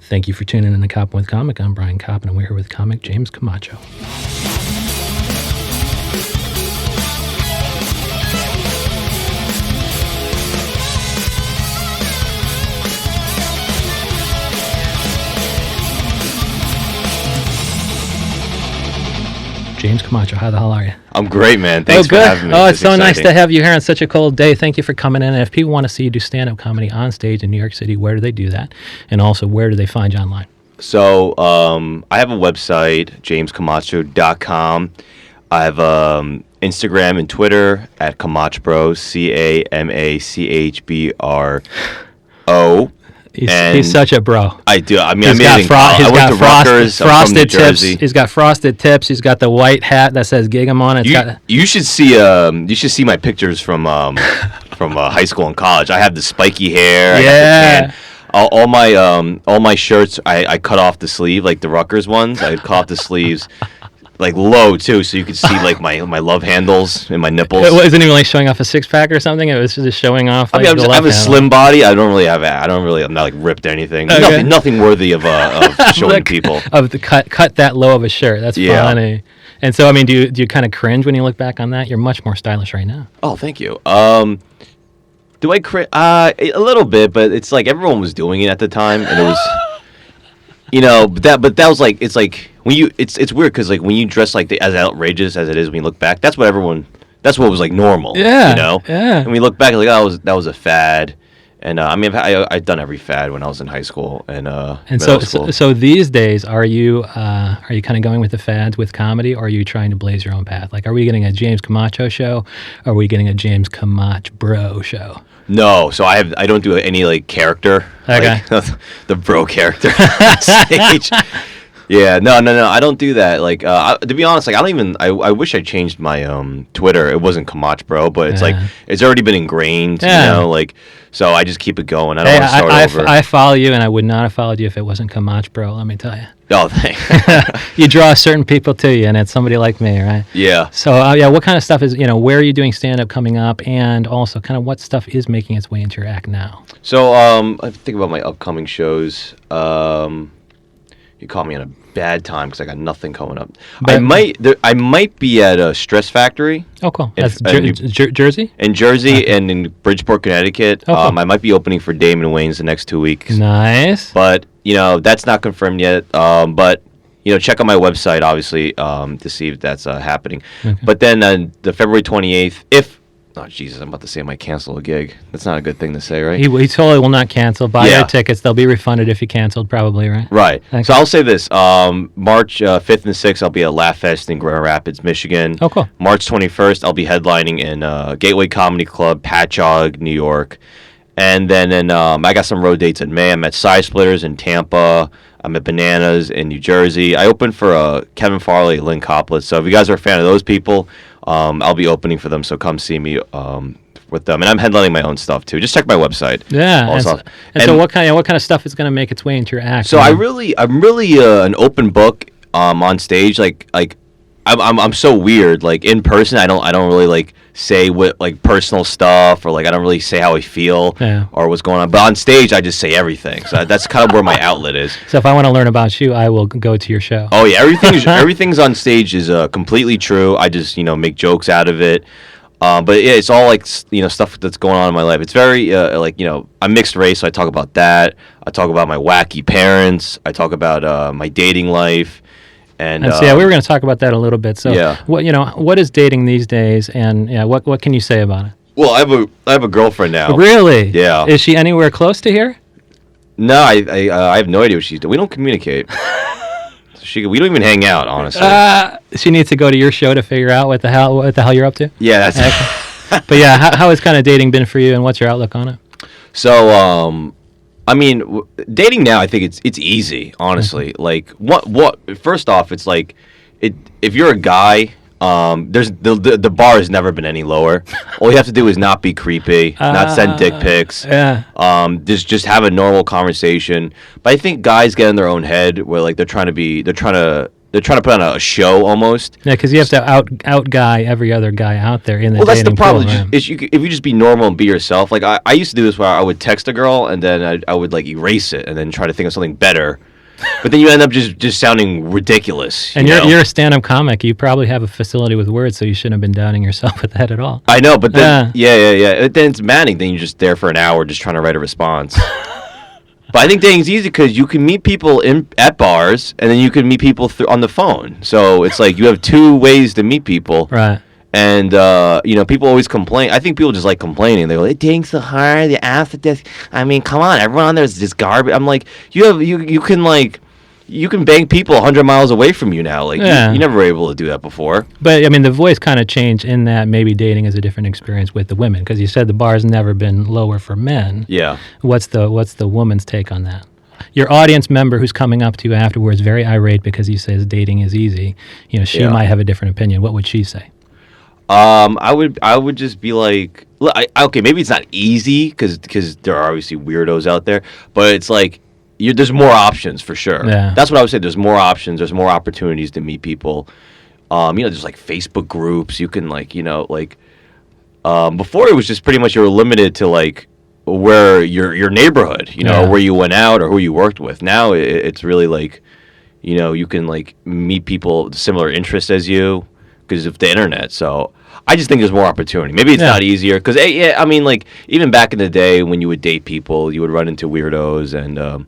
Thank you for tuning in to Koppen with Comic. I'm Brian Koppen, and we're here with comic James Camacho. James Camacho, how the hell are you? I'm great, man. Thanks for having me. Oh, it's so nice to have you here on such a cold day. Thank you for coming in. And if people want to see you do stand-up comedy on stage in New York City, where do they do that? And also, where do they find you online? So, I have a website, jamescamacho.com. I have Instagram and Twitter at Camachbro, CAMACHBRO. He's such a bro. I do. I mean, he's I went to Rutgers. Frosted tips. He's got frosted tips. He's got the white hat that says Gig'em on it. You should see. You should see my pictures from high school and college. I have the spiky hair. Yeah. All my shirts. I cut off the sleeve, like the Rutgers ones. I cut off the sleeves. Like low too, so you could see like my love handles and my nipples. It wasn't even like showing off a six pack or something. It was just showing off. Like, I have a slim body. I'm not like ripped or anything. Okay. Nothing worthy of showing people. Of the cut that low of a shirt. That's funny. And so I mean, do you kind of cringe when you look back on that? You're much more stylish right now. Oh, thank you. Do I cringe? A little bit, but it's like everyone was doing it at the time, and it was. But that was like, it's like when it's weird because like when you dress like as outrageous as it is when you look back, that's what was like normal. Yeah. Yeah. And we look back like that was a fad, and I mean I've done every fad when I was in high school and so these days are you kind of going with the fads with comedy, or are you trying to blaze your own path? Like, are we getting a James Camacho show, or are we getting a James Camacho show? No, so I don't do any like character, okay. Like the bro character on stage. Yeah, no, I don't do that. Like, to be honest, like I wish I changed my Twitter. It wasn't Camacho Bro, but it's like it's already been ingrained, like. So I just keep it going. I don't want to start over. I follow you, and I would not have followed you if it wasn't Camacho Bro. Let me tell you. Oh, thanks. You draw certain people to you, and it's somebody like me, right? Yeah. So, what kind of stuff is, where are you doing stand-up coming up, and also kind of what stuff is making its way into your act now? So, I think about my upcoming shows. You caught me on a bad time because I got nothing coming up. I might be at a Stress Factory. Oh, cool. That's Jersey? In Jersey and in Bridgeport, Connecticut. Oh, cool. I might be opening for Damon Wayans the next 2 weeks. Nice. But, that's not confirmed yet. But, check out my website, obviously, to see if that's happening. Okay. But then the February 28th, oh, Jesus, I'm about to say I might cancel a gig. That's not a good thing to say, right? He totally will not cancel. Buy your tickets. They'll be refunded if you canceled, probably, right? Right. Okay. So I'll say this. March 5th and 6th, I'll be at Laugh Fest in Grand Rapids, Michigan. Oh, cool. March 21st, I'll be headlining in Gateway Comedy Club, Patchogue, New York. And then I got some road dates in May. I'm at Side Splitters in Tampa. I'm at Bananas in New Jersey. I opened for Kevin Farley, Lynn Coppola. So if you guys are a fan of those people, I'll be opening for them, so come see me with them. And I'm headlining my own stuff too. Just check my website. Yeah. And so what kind of stuff is going to make its way into your act? So I'm really an open book on stage. Like I'm so weird. Like in person, I don't really like say what like personal stuff, or like I don't really say how I feel or what's going on. But on stage, I just say everything. So that's kind of where my outlet is. So if I want to learn about you, I will go to your show. Oh yeah, everything's on stage is completely true. I just make jokes out of it. But yeah, it's all like stuff that's going on in my life. It's very I'm mixed race, so I talk about that. I talk about my wacky parents. I talk about my dating life. And so, we were going to talk about that a little bit. So, what is dating these days, and what can you say about it? Well, I have a girlfriend now. Really? Yeah. Is she anywhere close to here? No, I have no idea what she's doing. We don't communicate. We don't even hang out, honestly. She needs to go to your show to figure out what the hell you're up to. Yeah, that's. But yeah, how has kind of dating been for you, and what's your outlook on it? So, I mean, dating now, I think it's easy, honestly. Mm-hmm. Like, what? First off, it's like, if you're a guy, there's the bar has never been any lower. All you have to do is not be creepy, not send dick pics. Yeah. Just have a normal conversation. But I think guys get in their own head where like they're trying to they're trying to put on a show almost. Yeah, because you have to out guy every other guy out there in the Well, that's the dating problem. pool, right? If you just be normal and be yourself. Like I used to do this where I would text a girl and then I would like erase it and then try to think of something better. But then you end up just sounding ridiculous. And you're a stand-up comic. You probably have a facility with words, so you shouldn't have been doubting yourself with that at all. I know, but then yeah. Then it's maddening. Then you're just there for an hour just trying to write a response. But I think dating's easy because you can meet people at bars, and then you can meet people on the phone. So it's like you have two ways to meet people. Right. And people always complain. I think people just like complaining. They go, "Dating's so hard. The apps are this." I mean, come on, everyone on there is just garbage. I'm like, you can bang people 100 miles away from you now. Like you never were able to do that before. But I mean, the voice kind of changed in that maybe dating is a different experience with the women, because you said the bar's never been lower for men. Yeah. What's the woman's take on that? Your audience member who's coming up to you afterwards, very irate because he says dating is easy. She might have a different opinion. What would she say? I would just be like, okay, maybe it's not easy because there are obviously weirdos out there, but it's like there's more options for sure. Yeah. That's what I would say. There's more options. There's more opportunities to meet people. There's like Facebook groups. You can before it was just pretty much you were limited to like where your neighborhood, or where you went out or who you worked with. Now it's really like, you can like meet people with similar interests as you because of the internet. So I just think there's more opportunity. Maybe it's not easier because I mean, like even back in the day when you would date people, you would run into weirdos and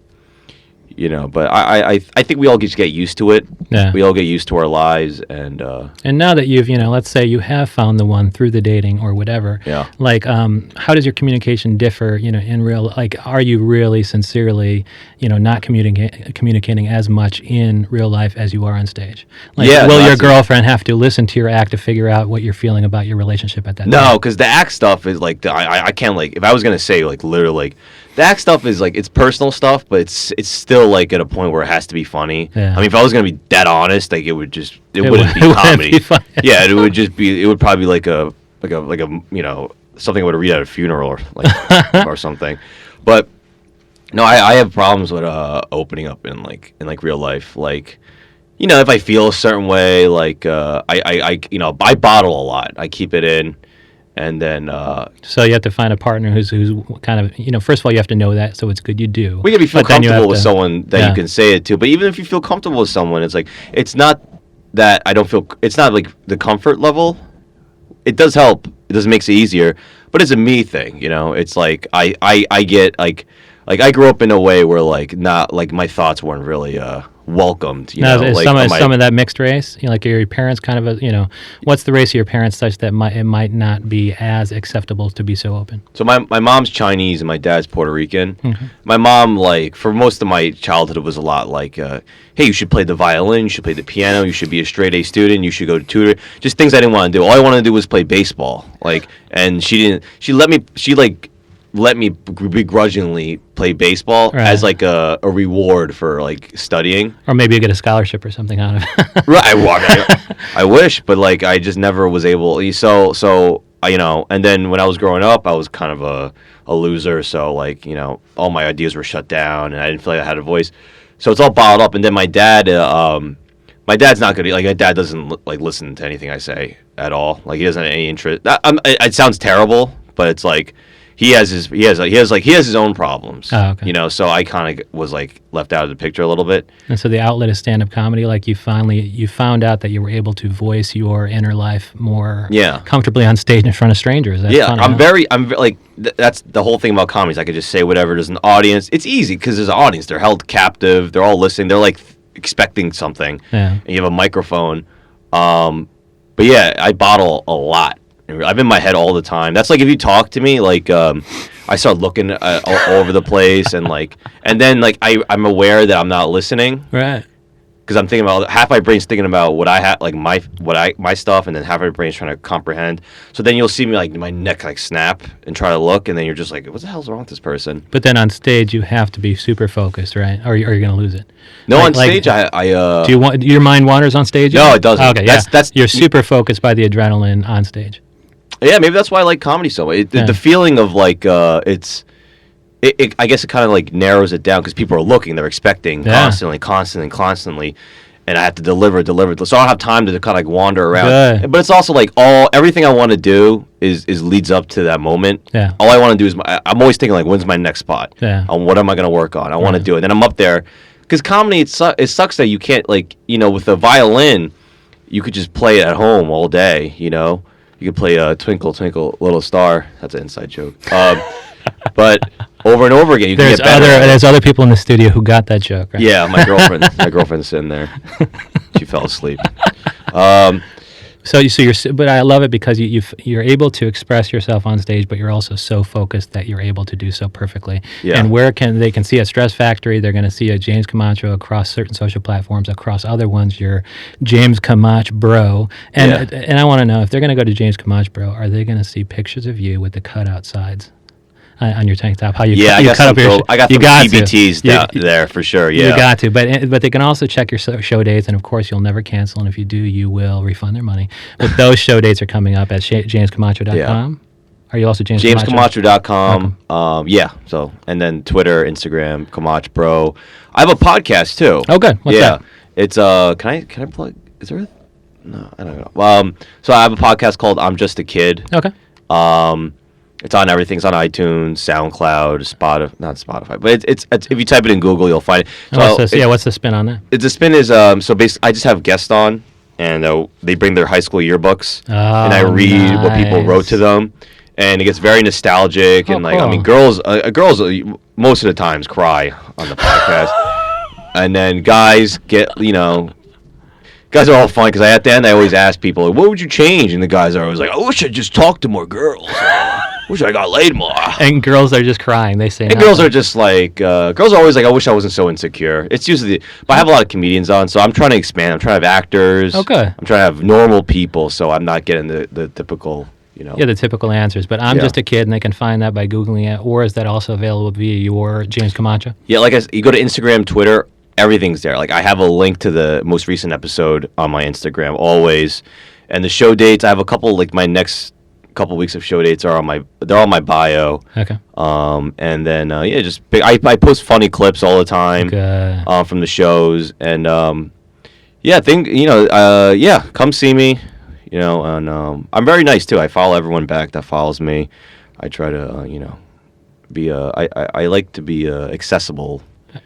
but I think we all just get used to it. Yeah. We all get used to our lives and now that you've let's say you have found the one through the dating or whatever. Yeah. Like how does your communication differ? In real, like, are you really sincerely not communicating as much in real life as you are on stage? Like, will your girlfriend have to listen to your act to figure out what you're feeling about your relationship at that time? No, because the act stuff is like I can't, like, if I was gonna say like literally like the act stuff is like it's personal stuff, but it's still like at a point where it has to be funny. Yeah. I mean, if I was gonna be dead honest, like it wouldn't be comedy. Be funny. Yeah, it would probably be like a something I would read at a funeral or like or something. But no, I have problems with opening up in real life. Like, if I feel a certain way, like I bottle a lot. I keep it in. And then, so you have to find a partner who's kind of, first of all, you have to know that, so it's good you do. We gotta feel comfortable with someone that you can say it to. But even if you feel comfortable with someone, it's like it's not that I don't feel. It's not like the comfort level. It does help. It does makes it easier, but it's a me thing. It's like I get like I grew up in a way where like not like my thoughts weren't really welcomed. Is some of that mixed race? Like your parents kind of what's the race of your parents such that it might not be as acceptable to be so open? So my mom's Chinese and my dad's Puerto Rican. Mm-hmm. My mom, like, for most of my childhood, was a lot like, hey, you should play the violin, you should play the piano, you should be a straight A student, you should go to tutor. Just things I didn't want to do. All I wanted to do was play baseball. Like, and she let me begrudgingly play baseball as like a reward for like studying, or maybe you get a scholarship or something out of it. Right, I wish, but like I just never was able. So and then when I was growing up, I was kind of a loser. So like all my ideas were shut down, and I didn't feel like I had a voice. So it's all bottled up. And then my dad's not good. Like my dad doesn't like listen to anything I say at all. Like he doesn't have any interest. It sounds terrible, but it's like. He has his own problems. Oh, okay. So I kind of was like left out of the picture a little bit. And so the outlet is stand-up comedy. Like you found out that you were able to voice your inner life more comfortably on stage in front of strangers. That's funny, that's the whole thing about comedy. Is I could just say whatever. There's an audience. It's easy because there's an audience. They're held captive. They're all listening. They're like expecting something. Yeah. And you have a microphone. But yeah, I bottle a lot. I'm in my head all the time. That's like if you talk to me, like I start looking all over the place, and then I'm aware that I'm not listening, right? Because I'm thinking about half my brain's thinking about what I have, like my stuff, and then half my brain's trying to comprehend. So then you'll see me like my neck like snap and try to look, and then you're just like, what the hell's wrong with this person? But then on stage you have to be super focused, right? Or you're going to lose it. No, on stage I do you want your mind wanders on stage? No, it doesn't. Okay, that's you're super focused by the adrenaline on stage. Yeah, maybe that's why I like comedy so much. The feeling of like I guess it kind of like narrows it down because people are looking, they're expecting constantly, and I have to deliver. So I don't have time to kind of like wander around. Good. But it's also like everything I want to do is leads up to that moment. Yeah. All I want to do is I'm always thinking like, when's my next spot? Yeah. What am I going to work on? I want to do it. Then I'm up there because comedy it sucks that you can't like with a violin, you could just play it at home all day. You could play Twinkle Twinkle Little Star. That's an inside joke. But over and over again, you can get better. There's other people in the studio who got that joke. Right? Yeah, my girlfriend's sitting there. She fell asleep. But I love it because you're able to express yourself on stage, but you're also so focused that you're able to do so perfectly. Yeah. And they can see a Stress Factory, they're going to see a James Camacho across certain social platforms, across other ones, you're James Camacho Bro. And I want to know, if they're going to go to James Camacho Bro, are they going to see pictures of you with the cutout sides on your tank top? How you I got cut up your I got the PBTs there for sure. Yeah, you got to. But they can also check your show dates, and of course you'll never cancel. And if you do, you will refund their money. But those show dates are coming up at jamescamacho.com. Yeah. Are you also James jamescamacho.com? Okay. Yeah. So and then Twitter, Instagram, Camacho Bro. I have a podcast too. Oh, good. What's that? It's can I plug? Is there? No, I don't know. So I have a podcast called I'm Just a Kid. Okay. It's on everything. It's on iTunes, SoundCloud, not Spotify, but it's if you type it in Google, you'll find it. So what's the spin on that? The spin is so basically I just have guests on, and they bring their high school yearbooks, and I read what people wrote to them, and it gets very nostalgic, and like cool. I mean, girls most of the times cry on the podcast, and then guys get Guys are all fun because at the end I always ask people, what would you change? And the guys are always like, I wish I just talked to more girls. Wish I got laid more. And girls are just crying. They say. And girls are just like, girls are always like, I wish I wasn't so insecure. It's usually, but I have a lot of comedians on, so I'm trying to expand. I'm trying to have actors. Okay. I'm trying to have normal people, so I'm not getting the typical, Yeah, the typical answers. But I'm just a kid, and they can find that by Googling it. Or is that also available via your James Camacho? Yeah, like you go to Instagram, Twitter, everything's there. Like I have a link to the most recent episode on my Instagram always, and the show dates. I have a couple like my next couple weeks of show dates are on my bio. Okay. And then I post funny clips all the time from the shows, and come see me, and I'm very nice too. I follow everyone back that follows me. I try to be I like to be accessible.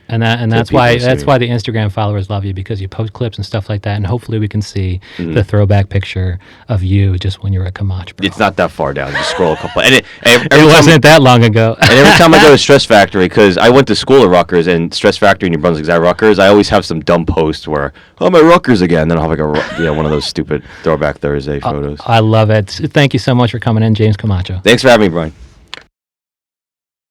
And that's why the Instagram followers love you, because you post clips and stuff like that, and hopefully we can see the throwback picture of you just when you're at Camacho. It's not that far down. Just scroll a couple. And it wasn't that long ago. And every time I go to Stress Factory, because I went to school at Rutgers, and Stress Factory in New Brunswick's at Rutgers, I always have some dumb post where, I'm at Rutgers again. Then I'll have like one of those stupid Throwback Thursday photos. I love it. Thank you so much for coming in, James Camacho. Thanks for having me, Brian.